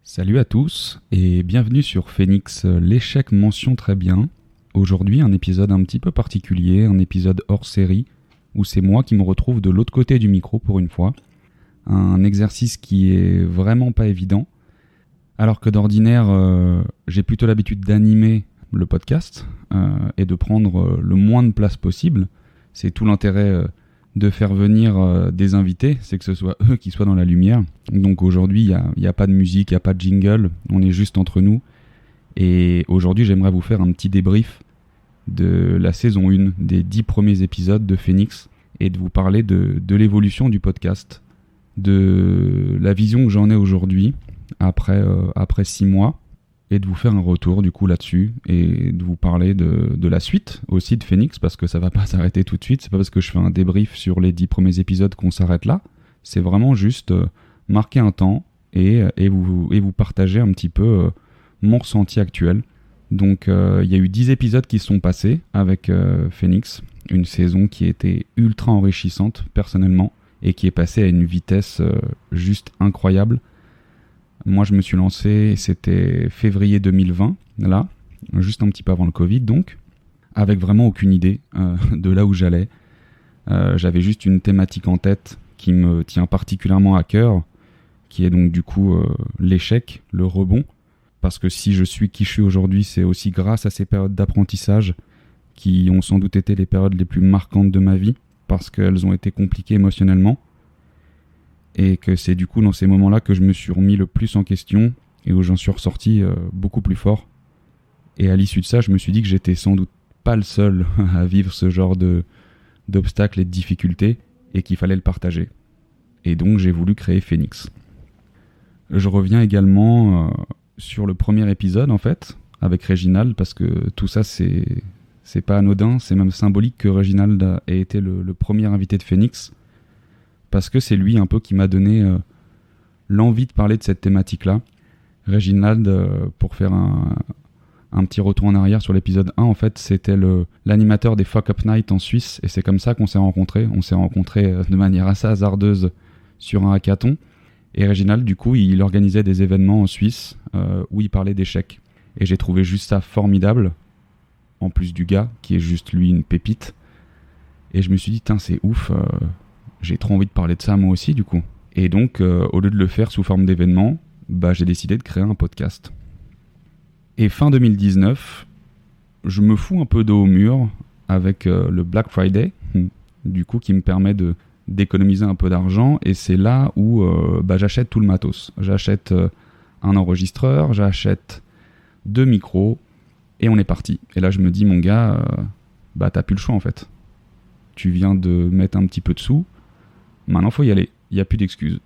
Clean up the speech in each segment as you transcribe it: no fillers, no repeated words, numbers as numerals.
Salut à tous et bienvenue sur Phoenix, l'échec mention très bien. Aujourd'hui un épisode un petit peu particulier, un épisode hors série où c'est moi qui me retrouve de l'autre côté du micro pour une fois. Un exercice qui est vraiment pas évident. Alors que d'ordinaire j'ai plutôt l'habitude d'animer le podcast et de prendre le moins de place possible. C'est tout l'intérêt de faire venir des invités, c'est que ce soit eux qui soient dans la lumière. Donc aujourd'hui, il n'y a pas de musique, il n'y a pas de jingle, on est juste entre nous. Et aujourd'hui, j'aimerais vous faire un petit débrief de la saison 1, des 10 premiers épisodes de Phoenix, et de vous parler de l'évolution du podcast, de la vision que j'en ai aujourd'hui, après 6 mois, et de vous faire un retour du coup là-dessus, et de vous parler de la suite aussi de Phoenix, parce que ça va pas s'arrêter tout de suite. C'est pas parce que je fais un débrief sur les 10 premiers épisodes qu'on s'arrête là. C'est vraiment juste marquer un temps et vous partager un petit peu mon ressenti actuel. Donc il y a eu 10 épisodes qui se sont passés avec Phoenix, une saison qui était ultra enrichissante personnellement et qui est passée à une vitesse juste incroyable. Moi, je me suis lancé, c'était février 2020, là, juste un petit peu avant le Covid, donc, avec vraiment aucune idée de là où j'allais. J'avais juste une thématique en tête qui me tient particulièrement à cœur, qui est donc du coup l'échec, le rebond. Parce que si je suis qui je suis aujourd'hui, c'est aussi grâce à ces périodes d'apprentissage qui ont sans doute été les périodes les plus marquantes de ma vie, parce qu'elles ont été compliquées émotionnellement. Et que c'est du coup dans ces moments-là que je me suis remis le plus en question et où j'en suis ressorti beaucoup plus fort. Et à l'issue de ça, je me suis dit que j'étais sans doute pas le seul à vivre ce genre d'obstacles et de difficultés et qu'il fallait le partager. Et donc j'ai voulu créer Phoenix. Je reviens également sur le premier épisode en fait, avec Réginald, parce que tout ça c'est pas anodin, c'est même symbolique que Réginald ait été le premier invité de Phoenix. Parce que c'est lui un peu qui m'a donné l'envie de parler de cette thématique-là. Réginald, pour faire un petit retour en arrière sur l'épisode 1, en fait, c'était l'animateur des Fuck Up Night en Suisse, et c'est comme ça qu'on s'est rencontrés. On s'est rencontrés de manière assez hasardeuse sur un hackathon. Et Réginald, du coup, il organisait des événements en Suisse où il parlait d'échecs. Et j'ai trouvé juste ça formidable, en plus du gars, qui est juste lui une pépite. Et je me suis dit, c'est ouf, j'ai trop envie de parler de ça moi aussi du coup. Et donc, au lieu de le faire sous forme d'événement, j'ai décidé de créer un podcast. Et fin 2019, je me fous un peu dos au mur avec le Black Friday, du coup qui me permet d'économiser un peu d'argent. Et c'est là où j'achète tout le matos. J'achète un enregistreur, j'achète 2 micros, et on est parti. Et là je me dis, mon gars, t'as plus le choix en fait. Tu viens de mettre un petit peu de sous, maintenant faut y aller, il n'y a plus d'excuses.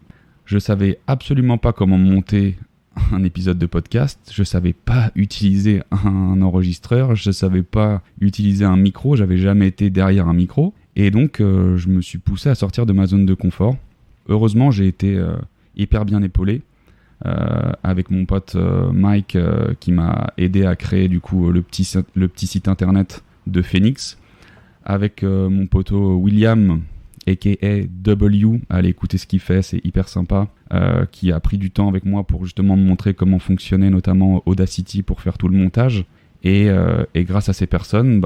Je savais absolument pas comment monter un épisode de podcast, je savais pas utiliser un enregistreur, je savais pas utiliser un micro, j'avais jamais été derrière un micro, et donc je me suis poussé à sortir de ma zone de confort. Heureusement j'ai été hyper bien épaulé avec mon pote Mike qui m'a aidé à créer du coup le petit site internet de Phoenix, avec mon poteau William a.k.a. W, allez écouter ce qu'il fait, c'est hyper sympa, qui a pris du temps avec moi pour justement me montrer comment fonctionnait notamment Audacity pour faire tout le montage, et grâce à ces personnes,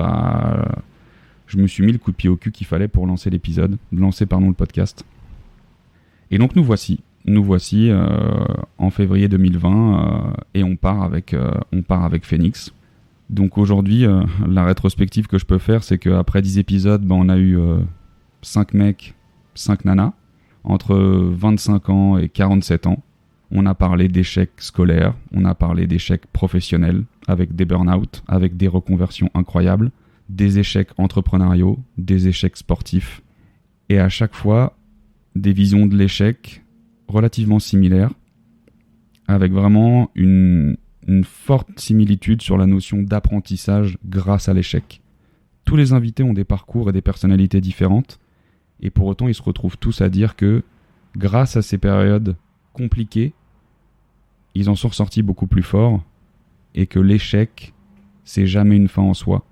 je me suis mis le coup de pied au cul qu'il fallait pour lancer le podcast. Et donc nous voici en février 2020, et on part avec Phoenix. Donc aujourd'hui, la rétrospective que je peux faire, c'est qu'après 10 épisodes, on a eu 5 mecs, 5 nanas, entre 25 ans et 47 ans. On a parlé d'échecs scolaires, on a parlé d'échecs professionnels, avec des burn-out, avec des reconversions incroyables, des échecs entrepreneuriaux, des échecs sportifs. Et à chaque fois, des visions de l'échec relativement similaires, avec vraiment une forte similitude sur la notion d'apprentissage grâce à l'échec. Tous les invités ont des parcours et des personnalités différentes, et pour autant ils se retrouvent tous à dire que grâce à ces périodes compliquées, ils en sont ressortis beaucoup plus forts, et que l'échec, c'est jamais une fin en soi.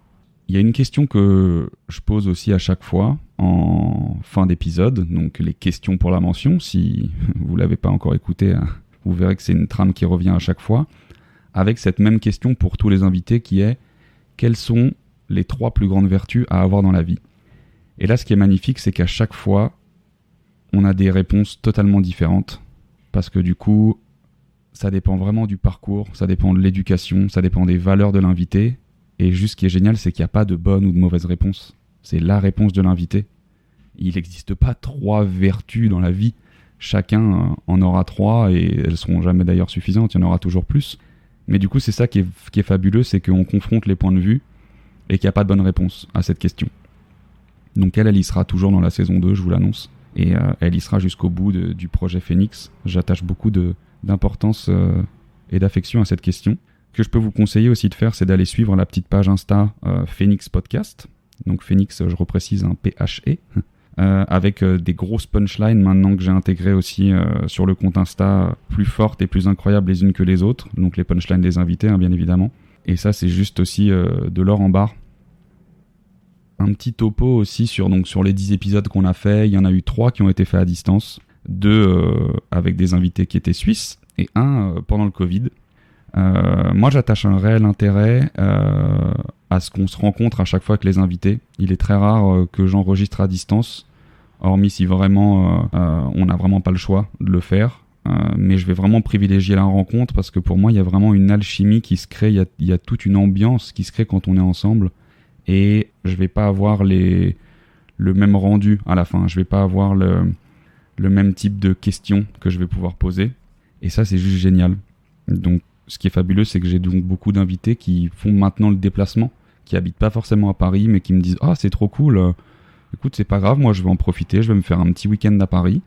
Il y a une question que je pose aussi à chaque fois en fin d'épisode, donc les questions pour la mention, si vous l'avez pas encore écouté, Vous verrez que c'est une trame qui revient à chaque fois, avec cette même question pour tous les invités qui est « Quelles sont les 3 plus grandes vertus à avoir dans la vie ?» Et là, ce qui est magnifique, c'est qu'à chaque fois, on a des réponses totalement différentes, parce que du coup, ça dépend vraiment du parcours, ça dépend de l'éducation, ça dépend des valeurs de l'invité, et juste ce qui est génial, c'est qu'il n'y a pas de bonne ou de mauvaise réponse. C'est la réponse de l'invité. Il n'existe pas 3 vertus dans la vie. Chacun en aura 3, et elles ne seront jamais d'ailleurs suffisantes, il y en aura toujours plus. Mais du coup, c'est ça qui est fabuleux, c'est qu'on confronte les points de vue, et qu'il n'y a pas de bonne réponse à cette question. Donc elle y sera toujours dans la saison 2, je vous l'annonce. Et elle y sera jusqu'au bout du projet Phoenix. J'attache beaucoup d'importance et d'affection à cette question. Ce que je peux vous conseiller aussi de faire, c'est d'aller suivre la petite page Insta Phoenix Podcast. Donc Phoenix, je reprécise, un PHE. Avec des grosses punchlines maintenant que j'ai intégrées aussi sur le compte Insta, plus fortes et plus incroyables les unes que les autres. Donc les punchlines des invités, hein, bien évidemment. Et ça, c'est juste aussi de l'or en barre. Un petit topo aussi sur les 10 épisodes qu'on a fait. Il y en a eu 3 qui ont été faits à distance. 2 avec des invités qui étaient suisses et 1 pendant le Covid. Moi, j'attache un réel intérêt à ce qu'on se rencontre à chaque fois avec les invités. Il est très rare que j'enregistre à distance, hormis si vraiment on n'a vraiment pas le choix de le faire. Mais je vais vraiment privilégier la rencontre parce que pour moi, il y a vraiment une alchimie qui se crée. Il y a toute une ambiance qui se crée quand on est ensemble. Et je vais pas avoir le même rendu à la fin. Je vais pas avoir le même type de questions que je vais pouvoir poser. Et ça, c'est juste génial. Donc, ce qui est fabuleux, c'est que j'ai donc beaucoup d'invités qui font maintenant le déplacement, qui habitent pas forcément à Paris, mais qui me disent « Ah, c'est trop cool. Écoute, c'est pas grave, moi, je vais en profiter. Je vais me faire un petit week-end à Paris.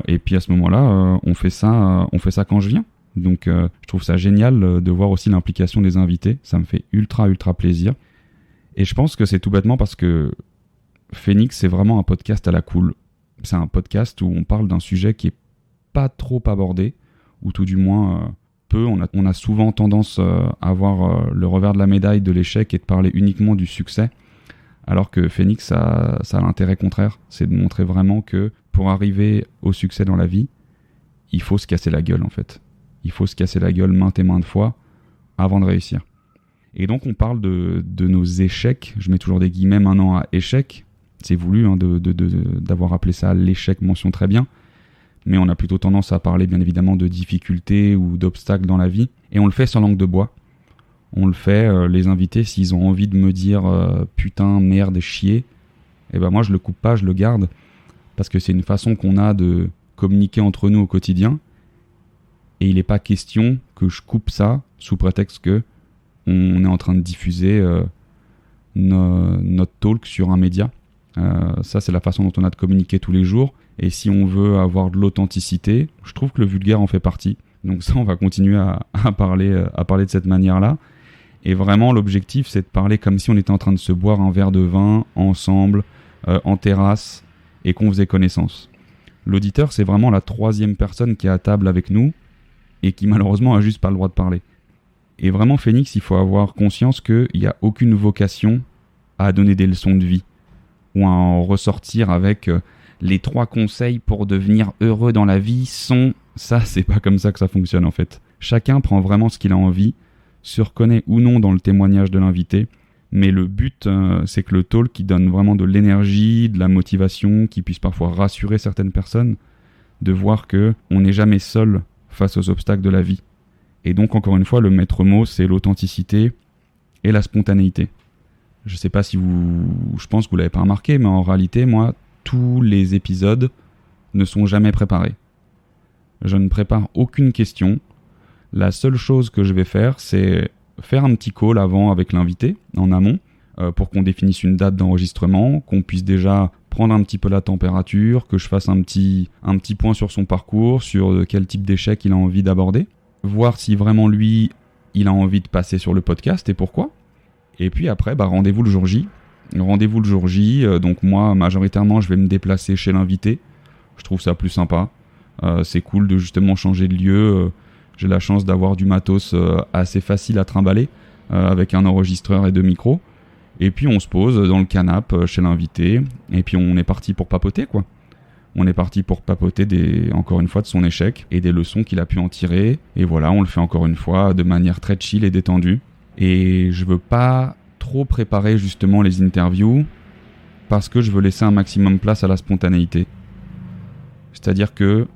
Et puis, à ce moment-là, on fait ça quand je viens. » Donc, je trouve ça génial de voir aussi l'implication des invités. Ça me fait ultra, ultra plaisir. Et je pense que c'est tout bêtement parce que Phoenix, c'est vraiment un podcast à la cool. C'est un podcast où on parle d'un sujet qui est pas trop abordé, ou tout du moins peu. On a souvent tendance à voir le revers de la médaille de l'échec et de parler uniquement du succès, alors que Phoenix, ça a l'intérêt contraire. C'est de montrer vraiment que pour arriver au succès dans la vie, il faut se casser la gueule en fait. Il faut se casser la gueule maintes et maintes fois avant de réussir. Et donc on parle de nos échecs, je mets toujours des guillemets maintenant à échec, c'est voulu hein, d'avoir appelé ça l'échec mention très bien, mais on a plutôt tendance à parler bien évidemment de difficultés ou d'obstacles dans la vie, et on le fait sans langue de bois. On le fait, les invités, s'ils ont envie de me dire putain, merde, chier, et ben moi je le coupe pas, je le garde, parce que c'est une façon qu'on a de communiquer entre nous au quotidien, et il n'est pas question que je coupe ça sous prétexte que on est en train de diffuser notre talk sur un média. Ça, c'est la façon dont on a de communiquer tous les jours. Et si on veut avoir de l'authenticité, je trouve que le vulgaire en fait partie. Donc ça, on va continuer à parler de cette manière-là. Et vraiment, l'objectif, c'est de parler comme si on était en train de se boire un verre de vin ensemble, en terrasse, et qu'on faisait connaissance. L'auditeur, c'est vraiment la 3e personne qui est à table avec nous et qui malheureusement a juste pas le droit de parler. Et vraiment, Phoenix, il faut avoir conscience qu'il n'y a aucune vocation à donner des leçons de vie ou à en ressortir avec les 3 conseils pour devenir heureux dans la vie sont... Ça, c'est pas comme ça que ça fonctionne en fait. Chacun prend vraiment ce qu'il a envie, se reconnaît ou non dans le témoignage de l'invité, mais le but, c'est que le talk qui donne vraiment de l'énergie, de la motivation, qui puisse parfois rassurer certaines personnes, de voir qu'on n'est jamais seul face aux obstacles de la vie. Et donc, encore une fois, le maître mot, c'est l'authenticité et la spontanéité. Je sais pas si je pense que vous l'avez pas remarqué, mais en réalité, moi, tous les épisodes ne sont jamais préparés. Je ne prépare aucune question. La seule chose que je vais faire, c'est faire un petit call avant avec l'invité, en amont, pour qu'on définisse une date d'enregistrement, qu'on puisse déjà prendre un petit peu la température, que je fasse un petit point sur son parcours, sur quel type d'échec il a envie d'aborder. Voir si vraiment lui, il a envie de passer sur le podcast et pourquoi. Et puis après, rendez-vous le jour J. Donc moi, majoritairement, je vais me déplacer chez l'invité. Je trouve ça plus sympa. C'est cool de justement changer de lieu. J'ai la chance d'avoir du matos assez facile à trimballer, avec un enregistreur et 2 micros. Et puis on se pose dans le canapé chez l'invité. Et puis on est parti pour papoter, quoi. On est parti pour papoter encore une fois de son échec et des leçons qu'il a pu en tirer. Et voilà, on le fait encore une fois de manière très chill et détendue. Et je veux pas trop préparer justement les interviews parce que je veux laisser un maximum place à la spontanéité. C'est-à-dire que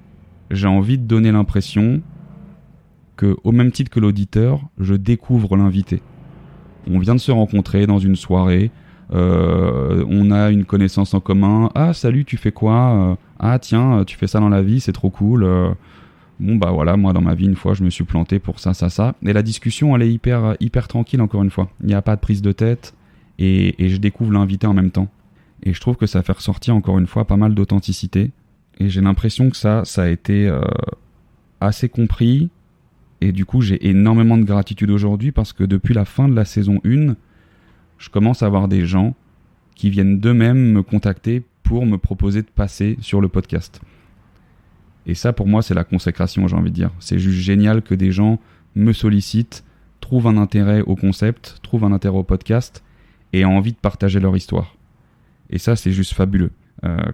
j'ai envie de donner l'impression que, au même titre que l'auditeur, je découvre l'invité. On vient de se rencontrer dans une soirée, on a une connaissance en commun. Ah salut, tu fais quoi ? Ah tiens, tu fais ça dans la vie, c'est trop cool. Bon bah voilà, moi dans ma vie une fois je me suis planté pour ça. Et la discussion elle est hyper tranquille encore une fois. Il n'y a pas de prise de tête et je découvre l'invité en même temps. Et je trouve que ça fait ressortir encore une fois pas mal d'authenticité. Et j'ai l'impression que ça a été assez compris. Et du coup j'ai énormément de gratitude aujourd'hui parce que depuis la fin de la saison 1, je commence à avoir des gens qui viennent d'eux-mêmes me contacter pour me proposer de passer sur le podcast. Et ça, pour moi, c'est la consécration, j'ai envie de dire. C'est juste génial que des gens me sollicitent, trouvent un intérêt au concept, trouvent un intérêt au podcast et aient envie de partager leur histoire. Et ça, c'est juste fabuleux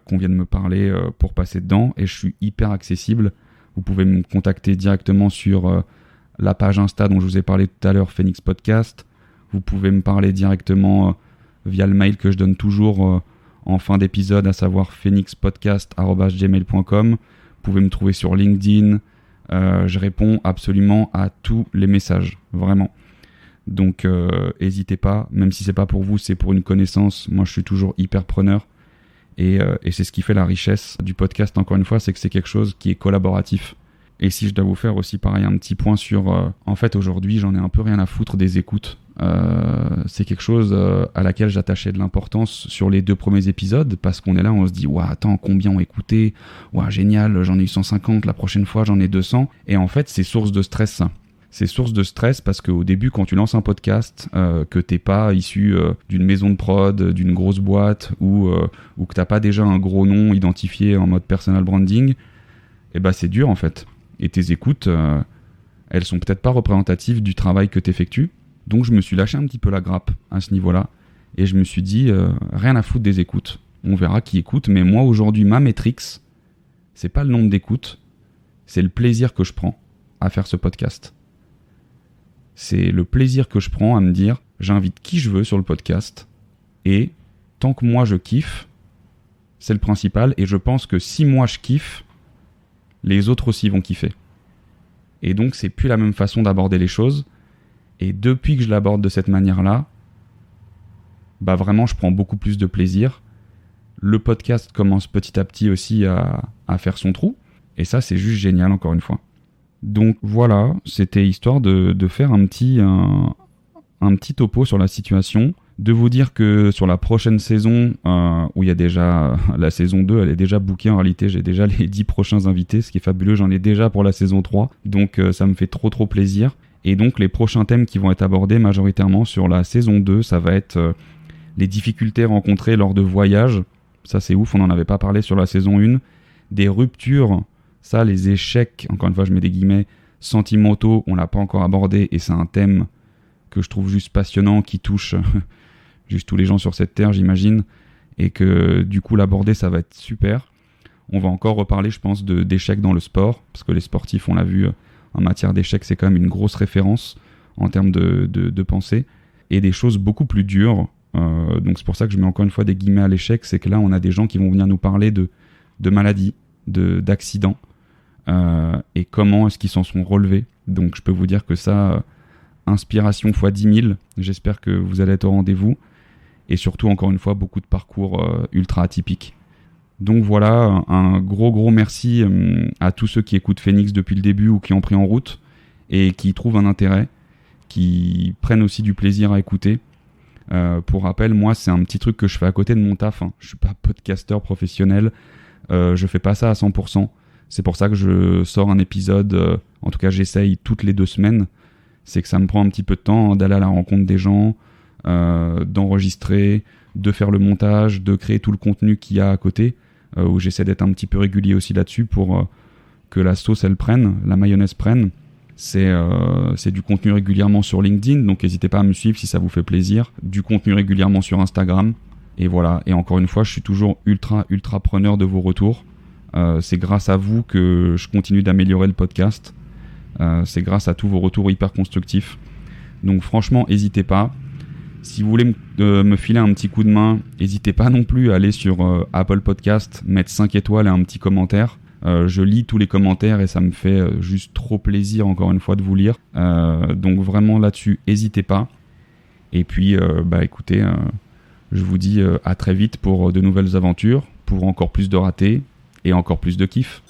qu'on vienne me parler pour passer dedans. Et je suis hyper accessible. Vous pouvez me contacter directement sur la page Insta dont je vous ai parlé tout à l'heure, Phoenix Podcast. Vous pouvez me parler directement via le mail que je donne toujours en fin d'épisode, à savoir phoenixpodcast@gmail.com. Vous pouvez me trouver sur LinkedIn. Je réponds absolument à tous les messages, vraiment. Donc, n'hésitez pas. Même si c'est pas pour vous, c'est pour une connaissance. Moi, je suis toujours hyper preneur. Et c'est ce qui fait la richesse du podcast, encore une fois, c'est que c'est quelque chose qui est collaboratif. Et si je dois vous faire aussi pareil un petit point sur... en fait, aujourd'hui, j'en ai un peu rien à foutre des écoutes. C'est quelque chose à laquelle j'attachais de l'importance sur les 2 premiers épisodes, parce qu'on est là, on se dit « Ouah, attends, combien ont écouté ? Ouah, génial, j'en ai eu 150, la prochaine fois, j'en ai 200. » Et en fait, c'est source de stress, ça. C'est source de stress parce qu'au début, quand tu lances un podcast, que t'es pas issu d'une maison de prod, d'une grosse boîte, ou que t'as pas déjà un gros nom identifié en mode personal branding, eh ben c'est dur en fait. Et tes écoutes, elles sont peut-être pas représentatives du travail que t'effectues. Donc je me suis lâché un petit peu la grappe à ce niveau-là. Et je me suis dit, rien à foutre des écoutes. On verra qui écoute. Mais moi aujourd'hui, ma métrique, c'est pas le nombre d'écoutes, c'est le plaisir que je prends à faire ce podcast. C'est le plaisir que je prends à me dire, j'invite qui je veux sur le podcast. Et tant que moi je kiffe, c'est le principal. Et je pense que si moi je kiffe, les autres aussi vont kiffer. Et donc c'est plus la même façon d'aborder les choses. Et depuis que je l'aborde de cette manière-là, bah vraiment je prends beaucoup plus de plaisir. Le podcast commence petit à petit aussi à faire son trou. Et ça c'est juste génial encore une fois. Donc voilà, c'était histoire de faire un petit topo sur la situation, de vous dire que sur la prochaine saison, où il y a déjà la saison 2, elle est déjà bookée en réalité, j'ai déjà les 10 prochains invités, ce qui est fabuleux, j'en ai déjà pour la saison 3, donc ça me fait trop plaisir. Et donc les prochains thèmes qui vont être abordés majoritairement sur la saison 2, ça va être les difficultés rencontrées lors de voyages, ça c'est ouf, on n'en avait pas parlé sur la saison 1, des ruptures, ça, les échecs, encore une fois, je mets des guillemets, sentimentaux, on l'a pas encore abordé et c'est un thème que je trouve juste passionnant, qui touche juste tous les gens sur cette terre, j'imagine, et que du coup, l'aborder, ça va être super. On va encore reparler, je pense, d'échecs dans le sport, parce que les sportifs, on l'a vu, en matière d'échecs, c'est quand même une grosse référence en termes de pensée, et des choses beaucoup plus dures. Donc c'est pour ça que je mets encore une fois des guillemets à l'échec, c'est que là, on a des gens qui vont venir nous parler de maladies, d'accidents, et comment est-ce qu'ils s'en sont relevés. Donc je peux vous dire que ça, inspiration x 10 000, j'espère que vous allez être au rendez-vous, et surtout encore une fois beaucoup de parcours ultra atypiques. Donc voilà, un gros merci à tous ceux qui écoutent Phoenix depuis le début ou qui ont pris en route et qui trouvent un intérêt, qui prennent aussi du plaisir à écouter. Pour rappel, moi c'est un petit truc que je fais à côté de mon taf, hein. Je suis pas podcasteur professionnel, je fais pas ça à 100%. C'est pour ça que je sors un épisode, en tout cas j'essaye toutes les 2 semaines. C'est que ça me prend un petit peu de temps d'aller à la rencontre des gens, d'enregistrer, de faire le montage, de créer tout le contenu qu'il y a à côté, où j'essaie d'être un petit peu régulier aussi là-dessus pour que la sauce elle prenne, la mayonnaise prenne. C'est du contenu régulièrement sur LinkedIn, donc n'hésitez pas à me suivre si ça vous fait plaisir. Du contenu régulièrement sur Instagram. Et voilà, et encore une fois, je suis toujours ultra preneur de vos retours. C'est grâce à vous que je continue d'améliorer le podcast. C'est grâce à tous vos retours hyper constructifs. Donc franchement, n'hésitez pas. Si vous voulez me filer un petit coup de main, n'hésitez pas non plus à aller sur Apple Podcast, mettre 5 étoiles et un petit commentaire. Je lis tous les commentaires et ça me fait juste trop plaisir encore une fois de vous lire. Donc vraiment là-dessus, n'hésitez pas. Et puis écoutez, je vous dis à très vite pour de nouvelles aventures, pour encore plus de ratés et encore plus de kiff.